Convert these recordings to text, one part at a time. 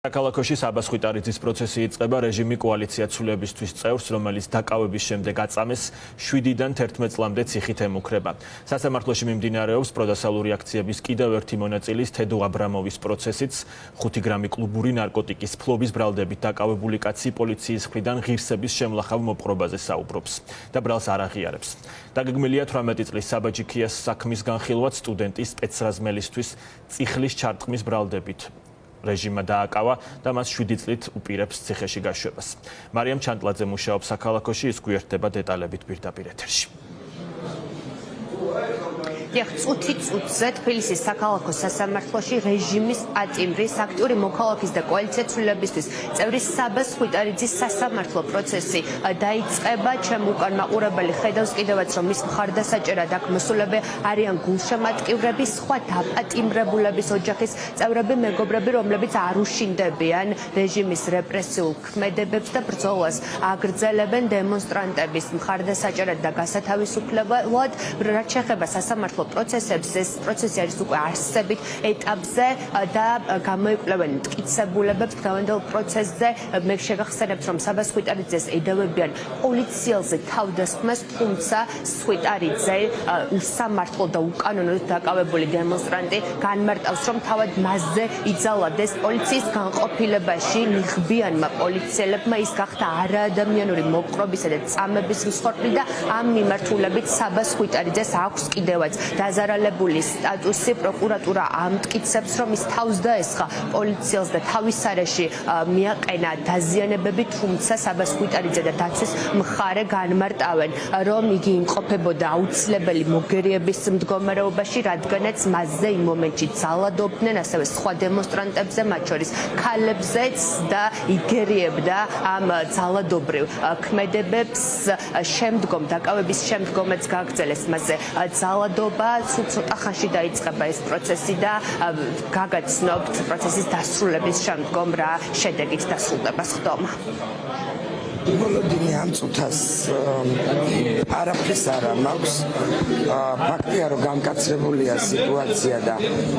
Საქალაქოში საბასხვიტარიძის პროცესი იწყება რეჟიმი კოალიციაცულებისთვის წევრს, რომელიც დაკავების შემდეგ აწამეს 7-დან 11 წლამდე ციხით ემუქრება. Სასამართლოში მიმდინარეობს პროდასალური აქციების კიდევ ერთი მონაწილის თედო აბრამოვის პროცესიც. 5 გრამი კლუბური ნარკოტიკის ფლობის ბრალდებით დაკავებული კაცი პოლიციის მხრიდან ღირსების შემლახავ მოპყრობაზე საუბრობს და ბრალს არ აღიარებს. დაგეგმილია 18 წლის საბაჯიქიას საქმის განხილვაც სტუდენტის სპეცრაზმელისთვის წიხლის ჩარტყმის ბრალდებით. რეჟიმმა დააკავა და მას 7 წლით უპირებს ციხეში გაშვებას. მარიამ ჩანტლაძე მუშაობს საქალაქოში, ის გვერდება დეტალებით პირდაპირ ეთერში. წუთზე თბილისის საქალაქო სასამართლოში რეჟიმის პატიმრის აქტიური მოქალაქის და კოალიციაცულებისთვის წევრის საბას ხვიტარიძის სასამართლო პროცესი დაიწყება. ჩემ უკან მაყურებელი ხედავს კიდევაც, რომ მის მხარდასაჭერად აქ მოსულები არიან გულშემატკივრების, სხვა დაპატიმრებულების ოჯახის წევრები, მეგობრები, რომლებიც არ უშინდებიან რეჟიმის რეპრესიულ ქმედებებს და ბრძოლას აგრძელებენ. დემონსტრანტების მხარდასაჭერად და გასათავისუფლებლად, რაც შეეხება სასამართლო პროცესებს, ეს პროცესი არის უკვე არსებით ეტაპზე და გამოიკვლევენ მტკიცებულებებს დღევანდელ პროცესზე. მე შეგახსენებთ, რომ საბას ხვიტარიძეს ედავებიან პოლიციელზე თავდასხმას, თუმცა ხვიტარიძე უსამართლო და უკანონოდ დაკავებული დემონსტრანტი განმარტავს, რომ თავად მასზე იძალადეს პოლიციის განყოფილებაში ნიღბიანმა პოლიციელებმა. ის გახდა არაადამიანური მოპყრობისა და წამების მსხვერპლი და ამ მიმართულებით საბას ხვიტარიძეს აქვს კიდევაც დაზარალებული სტატუსი. პროკურატურა ამტკიცებს, რომ ის თავს დაესხა პოლიციელს და თავის არეში მიაყენა დაზიანებები, თუმცა საბას ხვიტარიძე და დაცვის მხარე განმარტავენ, რომ იგი იმყოფებოდა აუცილებელი მოგერიების მდგომარეობაში, რადგანაც მასზე იმ მომენტში ძალადობდნენ ასევე სხვა დემონსტრანტებზე, მათ შორის ქალებზეც და იგერიებდა ამ ძალადობრივ ქმედებებს. შემდგომ დაკავების შემდგომაც გააგრძელეს მასზე ძალადობა. ცოტა ხანში დაიწყება ეს პროცესი და გაგაცნობთ პროცესის დასრულების შემდგომ რა შედეგით დასრულდება სხდომა. მოლოდინი ამ წუთას არაფრის არ მაქვს. ფაქტია, რომ განკაცებულია სიტუაცია და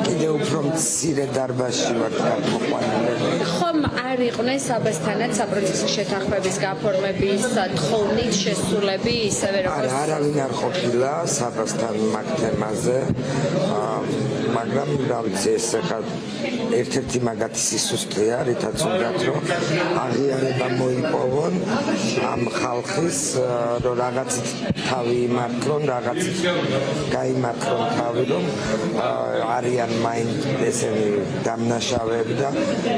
კიდევ უფრო მცირე დარბაზში ვარ მოყვანილები. ხომ არ იყვნენ საბასთანაც საპროცესო შეთანხმების გაფორმების თხოვნით შესრულები ისევე როგორც არავინ არ ყოფილა საბასთან მაგ თემაზე, მაგრამ რა ვიცი, ეს ახლა ერთ-ერთი მაგათი სისუსტეა, რითაც უნდათ რომ აღიარება მოიპოვონ ამ ხალხის, რომ რაღაცით თავი იმართლონ, რაღაცით გაიმართლონ თავი, რომ არიან მაინც ესენი დამნაშავეები და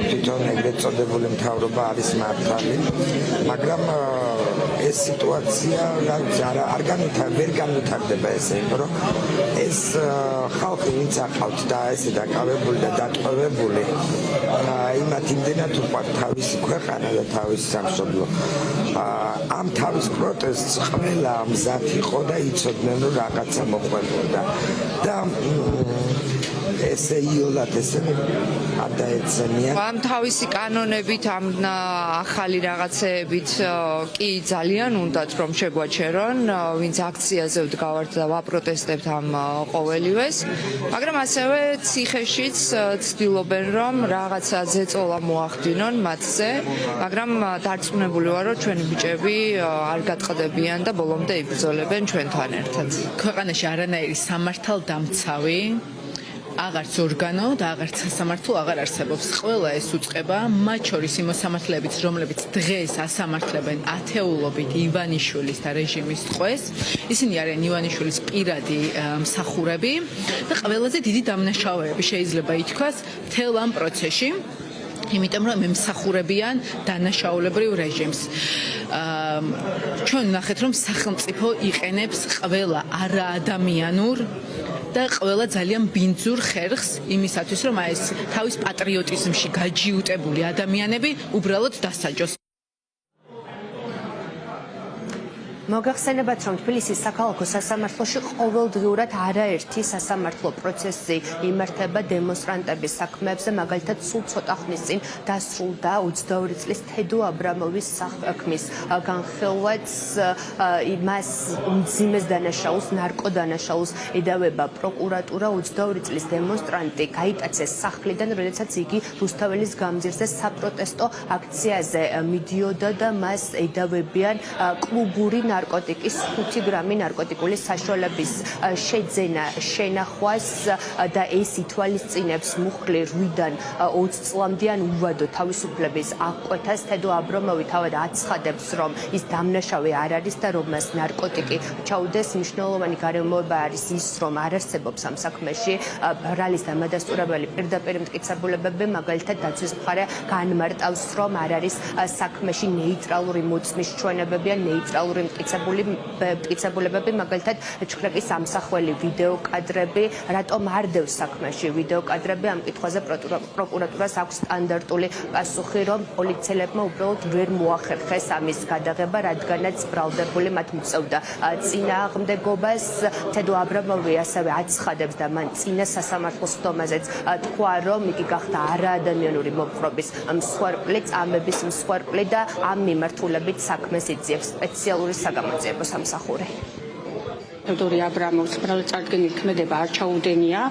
თვითონ ეგრეთ წოდებული მთავრობა არის მართალი, მაგრამ ეს სიტუაცია ვერ განვითარდება ესე, რომ ეს ხალხი ვინც აყავთ და ესე დაკავებული და დატყვევებული, იმათ იმდენად უყვართ თავისი ქვეყანა და თავისი სამშობლო. ამ თავის პროტესტს ყველა მზად იყო და იცოდნენ, რომ რაღაცა მოყვებოდა და ესე იოლად ესე არ დაეცემია. ამ თავისი კანონებით, ამ ახალი რაღაცეებით კი ძალიან უნდათ რომ შეგვაჩერონ, ვინც აქციაზე ვდგავართ და ვაპროტესტებთ ამ ყოველივეს, მაგრამ ასევე ციხეშიც ცდილობენ რომ რაღაცა ზეწოლა მოახდინონ მათზე, მაგრამ დარწმუნებული ვარ, რომ ჩვენი ბიჭები არ გატყდებიან და ბოლომდე იბრძოლებენ ჩვენთან ერთად. ქვეყანაში არანაირი სამართალდამცავი აღარც ორგანო და აღარც სასამართლო აღარ არსებობს. ყველა ეს უწყება, მათ შორის იმ მოსამართლეებიც, რომლებიც დღეს ასამართლებენ ათეულობით ივანიშვილის და რეჟიმის ტყვეს. ისინი არიან ივანიშვილის პირადი მსახურები და ყველაზე დიდი დამნაშავეები შეიძლება ითქვას მთელ ამ პროცესში. იმიტომ რომ ემსახურებიან დანაშაულებრივ რეჟიმს. ჩვენ ნახეთ, რომ სახელმწიფო იყენებს ყველა არაადამიანურ და ყველა ძალიან ბინძურ ხერხს იმისათვის, რომ ეს თავის პატრიოტიზმში გაჯიუტებული ადამიანები უბრალოდ დასაჯოს. მოგახსენებათ, რომ თბილისის საქალაქო სასამართლოში ყოველდღიურად არაერთი სასამართლო პროცესი იმართება დემონსტრანტების საქმეებზე, მაგალითად, სულ ცოტა ხნის წინ დასრულდა 22 წლის თედო აბრამოვის საქმის განხილვაც, მას უმძიმეს დანაშაულს, ნარკოდანაშაულს ედავება პროკურატურა. 22 წლის დემონსტრანტი გაიტაცეს სახლიდან, როდესაც იგი რუსთაველის გამზირზე საპროტესტო აქციაზე მიდიოდა და მას ედავებიან კლუბური ნარკოტიკის 5 გრამი ნარკოტიკული საშუალების შეძენა, შენახვას და ეს ითვალისწინებს მუხლი 8-დან 20 წლამდიან უვადო თავისუფლების აღკვეთას. თედო აბრამოვი თავად აცხადებს, რომ ის დამნაშავე არ არის და რომ მას ნარკოტიკი ჩაუდეს. მნიშვნელოვანი გარემოება არის ის, რომ არ არსებობს ამ საქმეში ბრალის დამადასტურებელი პირდაპირ მტკიცებულებები, მაგალითად დაცვის მხარე განმარტავს, რომ არ არის საქმეში ნეიტრალური მოწმის ჩვენებები ან ნეიტრალური მტკიცებულებები, მაგალითად ჩხრეკის ამსახველი ვიდეო კადრები. რატომ არ დევს საქმეში ვიდეო კადრები? ამ კითხვაზე პროკურატურას აქვს სტანდარტული პასუხი, რომ პოლიციელებმა უბრალოდ ვერ მოახერხეს ამის გადაღება, რადგანაც ბრალდებული მათ მწევდა წინააღმდეგობას. თედო აბრამოვი ასევე აცხადებს და მან წინა სასამართლოს ხდომაზეც თქვა, რომ იგი გახდა არაადამიანური მოპყრობის მსხვერპლი, წამების მსხვერპლი და ამ მიმართულებით საქმეს იძიებს სპეციალური საგამოძიებო სამსახური. თევდორე აბრამოვის ბრალწარდგენილი ქმედება არ ჩაუდენია,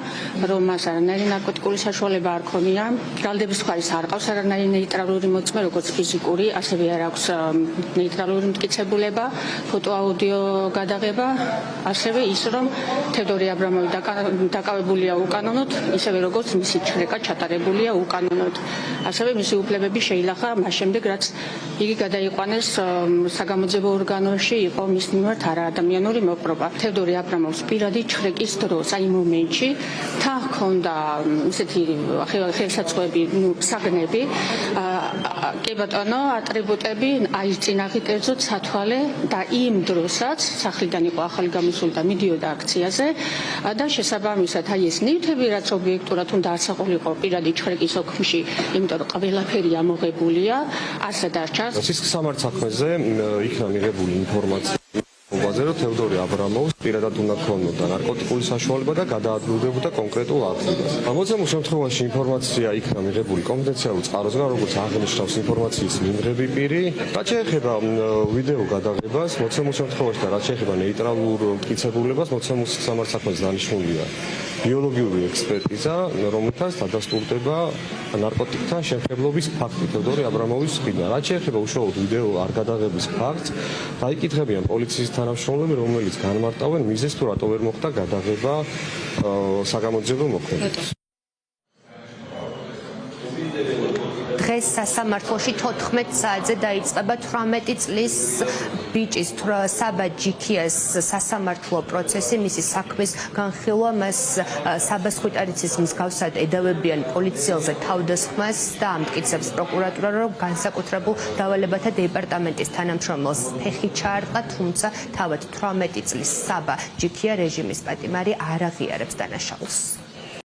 რომ მას არანაირი ნარკოტიკული საშუალება არ ქონია. ბრალდების მხარეს არ ყავს არანაირი ნეიტრალური მოწმე, როგორც ფიზიკური, ასევე არ აქვს ნეიტრალური მტკიცებულება, ფოტო-აუდიო გადაღება, ასევე ის, რომ თევდორე აბრამოვი დაკავებულია უკანონოდ, ისევე როგორც მისი ჩხრეკა ჩატარებულია უკანონოდ. ასევე მისი უფლებები შეილახა მას შემდეგ, რაც იგი გადაიყვანეს საგამოძიებო ორგანოში, იყო მის მიმართ არაადამიანური მოპყრობა. თევდორე აბრამოვის პირადი ჩხრეკის დროს, აი მომენტში, თან ჰქონდა ესეთი ხელსაწყოები, საგნები, კი ბატონო, ატრიბუტები, აი წინაღი კერძოდ სათვალე და იმ დროსაც სახლიდან იყო ახალი გამოსული და მიდიოდა აქციაზე და შესაბამისად აი ეს ნივთები, რაც ობიექტურად უნდა ასაყოლიყო პირადი ჩხრეკის ოქმში, იმიტომ რომ ყველაფერი ამოღებულია, ასე დარჩა. სისხლის სამართლის საქმეზე იქნა მიღებული ინფორმაცია რომ თევდორე აბრამოვს პირადად უნდა ქონოდა ნარკოტიკული საშუალება და გადაადგილდებოდა კონკრეტულ ადგილას. მოცემულ შემთხვევაში ინფორმაცია იქნა მიღებული კომპეტენციალურ წყაროსგან, როგორც აღნიშნავს ინფორმაციის მიმღები პირი. რაც შეეხება ვიდეო გადაღებას, მოცემულ შემთხვევაში და რაც შეეხება ნეიტრალურ მტკიცებულებას, მოცემულ სამართლის საქმეზე დანიშნულია ბიოლოგიური ექსპერტიზა, რომლითაც დადასტურდება ნარკოტიკთან შეხებლობის ფაქტი თევდორე აბრამოვის მხრიდან. რაც შეეხება უშუალოდ ვიდეო არ გადაღების ფაქტს, დაიკითხებიან პოლიციის თანამშრომლები, რომელიც განმარტავენ მიზეზს, თუ რატო ვერ მოხდა გადაღება საგამოძიებო მოქმედებას. დღეს სასამართლოში 14 საათზე დაიწყება 18 წლის ბიჭის საბა ჯიქიას სასამართლო პროცესი, მისი საქმის განხილვა. მას საბას ხვითარიცის მსგავსად ედავებიან პოლიციელზე თავდასხმას და ამტკიცებს პროკურატურა, რომ განსაკუთრებულ დავალებათა დეპარტამენტის თანამშრომელს ფეხი ჩაარტყა, თუმცა თავად 18 წლის საბა ჯიქია რეჟიმის პატიმარი არ აღიარებს დანაშაულს.